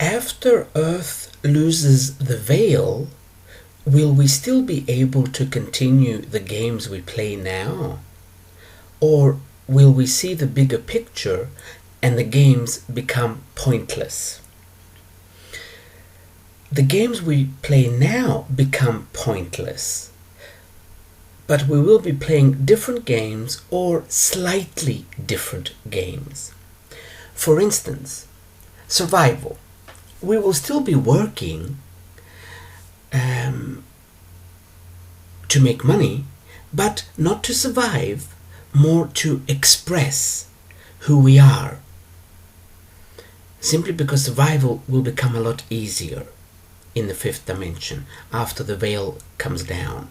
after Earth loses the veil, will we still be able to continue the games we play now? Or will we see the bigger picture and the games become pointless? The games we play now become pointless, but we will be playing different games or slightly different games. For instance, survival. We will still be working to make money, but not to survive, more to express who we are. Simply because survival will become a lot easier in the fifth dimension after the veil comes down.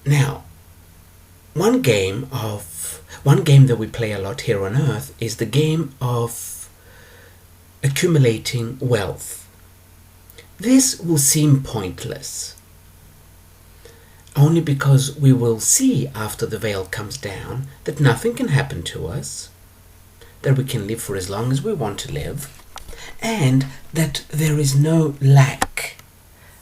Now, one game that we play a lot here on Earth is the game of accumulating wealth. This will seem pointless, only because we will see after the veil comes down that nothing can happen to us, that we can live for as long as we want to live, and that there is no lack,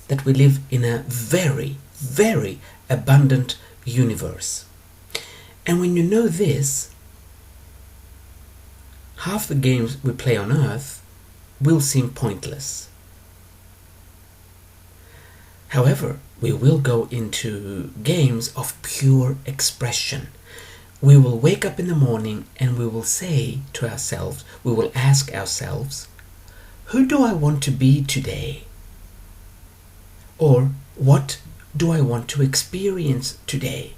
that we live in a very, very abundant universe. And when you know this, half the games we play on Earth will seem pointless. However, we will go into games of pure expression. We will wake up in the morning and we will say to ourselves, we will ask ourselves, who do I want to be today? Or what do I want to experience today?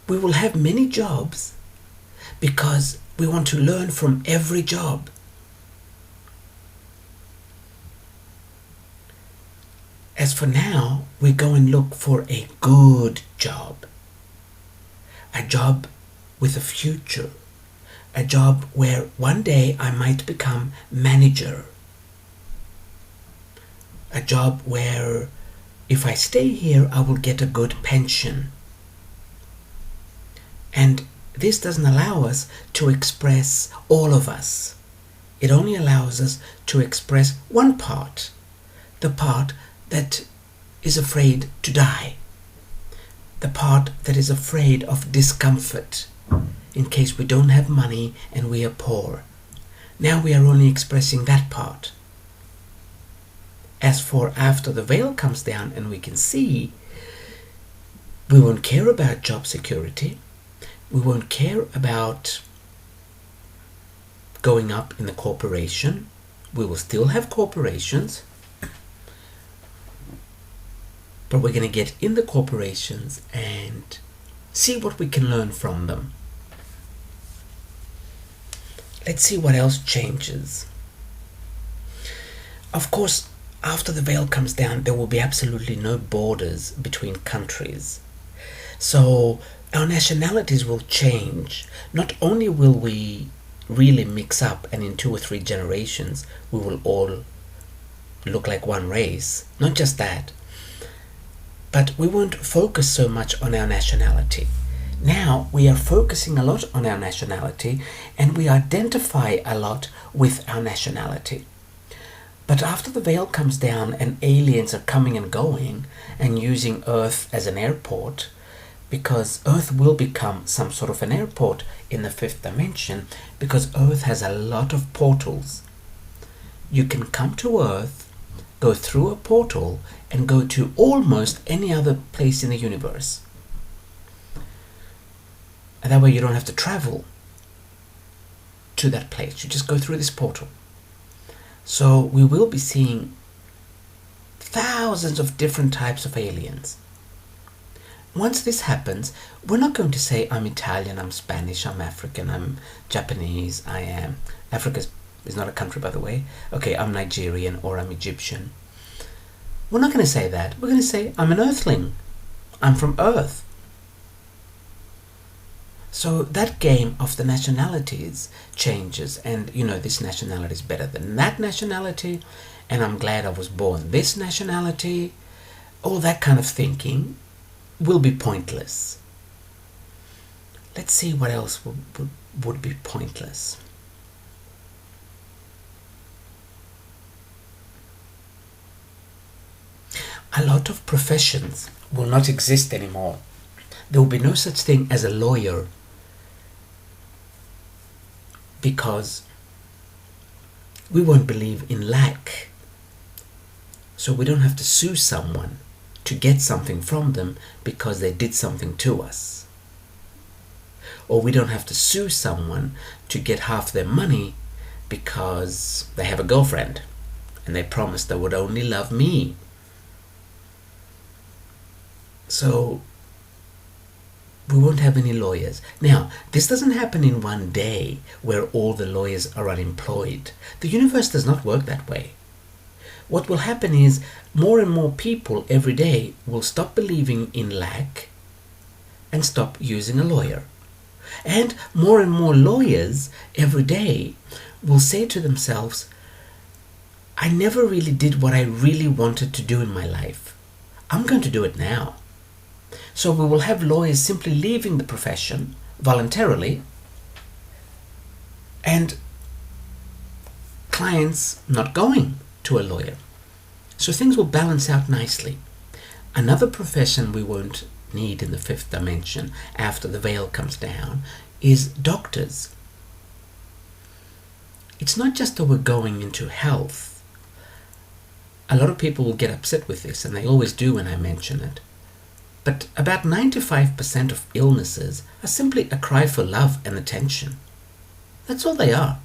We will have many jobs because we want to learn from every job. As for now, we go and look for a good job. A job with a future. A job where one day I might become manager. A job where if I stay here, I will get a good pension. And this doesn't allow us to express all of us. It only allows us to express one part, the part that is afraid to die, the part that is afraid of discomfort in case we don't have money and we are poor. Now we are only expressing that part. As for after the veil comes down and we can see, we won't care about job security. We won't care about going up in the corporation. We will still have corporations, but we're going to get in the corporations and see what we can learn from them. Let's see what else changes. Of course, after the veil comes down, there will be absolutely no borders between countries. So our nationalities will change. Not only will we really mix up and in 2 or 3 generations we will all look like one race, not just that, but we won't focus so much on our nationality. Now we are focusing a lot on our nationality and we identify a lot with our nationality. But after the veil comes down and aliens are coming and going and using Earth as an airport, because Earth will become some sort of an airport in the 5th dimension, because Earth has a lot of portals. You can come to Earth, go through a portal, and go to almost any other place in the universe. And that way you don't have to travel to that place. You just go through this portal. So we will be seeing thousands of different types of aliens. Once this happens, we're not going to say, I'm Italian, I'm Spanish, I'm African, I'm Japanese, I am... Africa is not a country, by the way. Okay, I'm Nigerian or I'm Egyptian. We're not going to say that. We're going to say, I'm an Earthling. I'm from Earth. So that game of the nationalities changes, and this nationality is better than that nationality, and I'm glad I was born this nationality. All that kind of thinking will be pointless. Let's see what else would be pointless. a lot of professions will not exist anymore. There will be no such thing as a lawyer, because we won't believe in lack. So we don't have to sue someone to get something from them because they did something to us. Or we don't have to sue someone to get half their money because they have a girlfriend and they promised they would only love me. So we won't have any lawyers. Now, this doesn't happen in one day where all the lawyers are unemployed. The universe does not work that way. What will happen is more and more people every day will stop believing in lack and stop using a lawyer. And more lawyers every day will say to themselves, I never really did what I really wanted to do in my life. I'm going to do it now. So we will have lawyers simply leaving the profession voluntarily and clients not going to a lawyer. So things will balance out nicely. Another profession we won't need in the fifth dimension after the veil comes down is doctors. It's not just that we're going into health. A lot of people will get upset with this, and they always do when I mention it. But about 95% of illnesses are simply a cry for love and attention. That's all they are.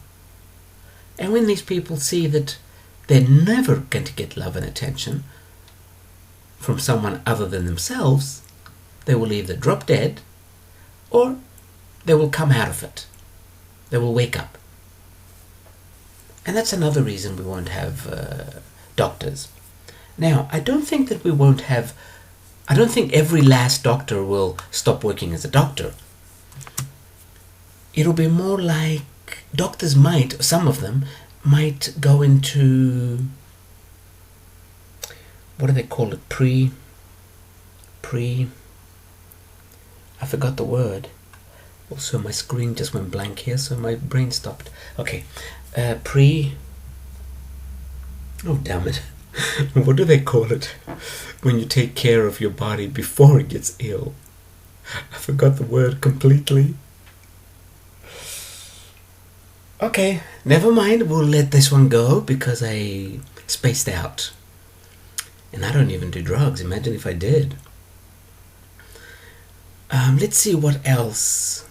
And when these people see that they're never going to get love and attention from someone other than themselves, they will either drop dead or they will come out of it. They will wake up. And that's another reason we won't have doctors. Now, I don't think every last doctor will stop working as a doctor. It'll be more like doctors might, some of them, might go into, what do they call it, I forgot the word. Also, my screen just went blank here, so my brain stopped. Okay, oh damn it. What do they call it when you take care of your body before it gets ill? I forgot the word completely. Okay, never mind. We'll let this one go because I spaced out. And I don't even do drugs. Imagine if I did. Let's see what else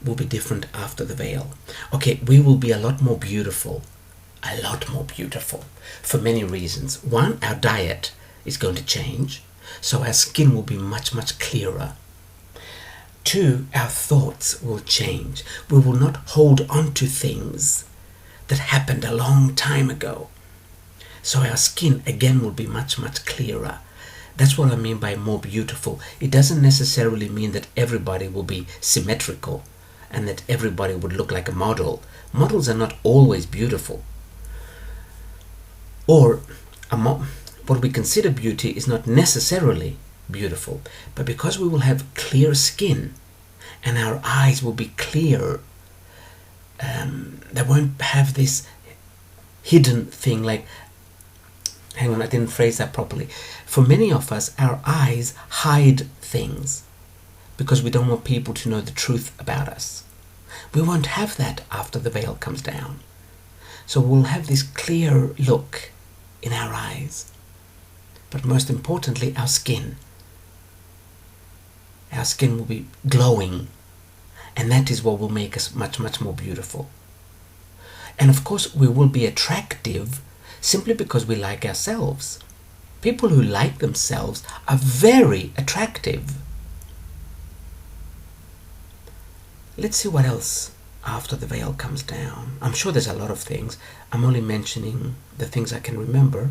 will be different after the veil. Okay, we will be a lot more beautiful. A lot more beautiful. For many reasons. One, our diet is going to change. So our skin will be much, much clearer. Two, our thoughts will change. We will not hold on to things that happened a long time ago. So our skin, again, will be much, much clearer. That's what I mean by more beautiful. It doesn't necessarily mean that everybody will be symmetrical and that everybody would look like a model. Models are not always beautiful. Or what we consider beauty is not necessarily beautiful. But because we will have clear skin and our eyes will be clear, they won't have this hidden thing like, hang on, I didn't phrase that properly. For many of us, our eyes hide things because we don't want people to know the truth about us. We won't have that after the veil comes down. So we'll have this clear look in our eyes. But most importantly, our skin. Our skin will be glowing. And that is what will make us much, much more beautiful. And of course, we will be attractive simply because we like ourselves. People who like themselves are very attractive. Let's see what else after the veil comes down. I'm sure there's a lot of things. I'm only mentioning the things I can remember.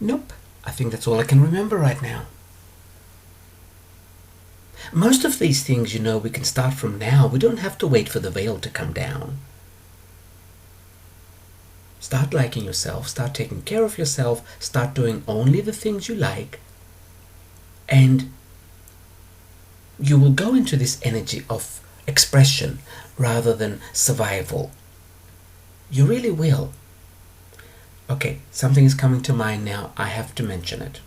Nope, I think that's all I can remember right now. Most of these things, we can start from now. We don't have to wait for the veil to come down. Start liking yourself, start taking care of yourself, start doing only the things you like, and you will go into this energy of expression rather than survival. You really will. Okay, something is coming to mind now. I have to mention it.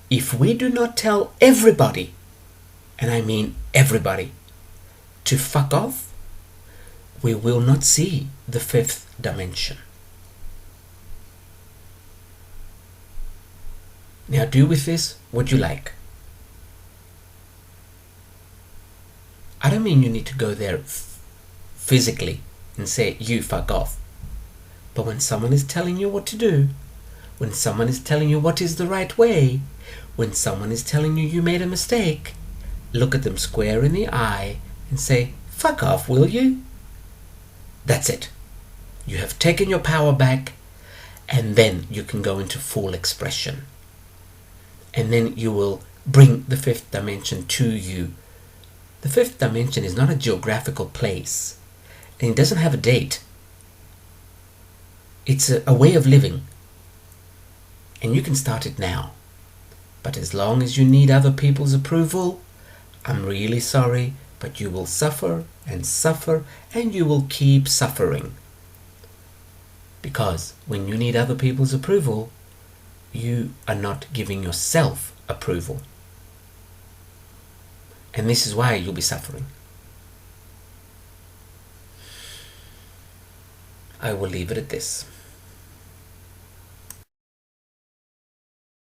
If we do not tell everybody, and I mean everybody, to fuck off, we will not see the fifth dimension. Now do with this what you like. I don't mean you need to go there physically and say, you fuck off. But when someone is telling you what to do, when someone is telling you what is the right way, when someone is telling you you made a mistake, look at them square in the eye and say, fuck off, will you? That's it. You have taken your power back, and then you can go into full expression. And then you will bring the fifth dimension to you. The fifth dimension is not a geographical place, and it doesn't have a date. It's a way of living, and you can start it now. But as long as you need other people's approval, I'm really sorry, but you will suffer and suffer, and you will keep suffering. Because when you need other people's approval, you are not giving yourself approval. And this is why you'll be suffering. I will leave it at this.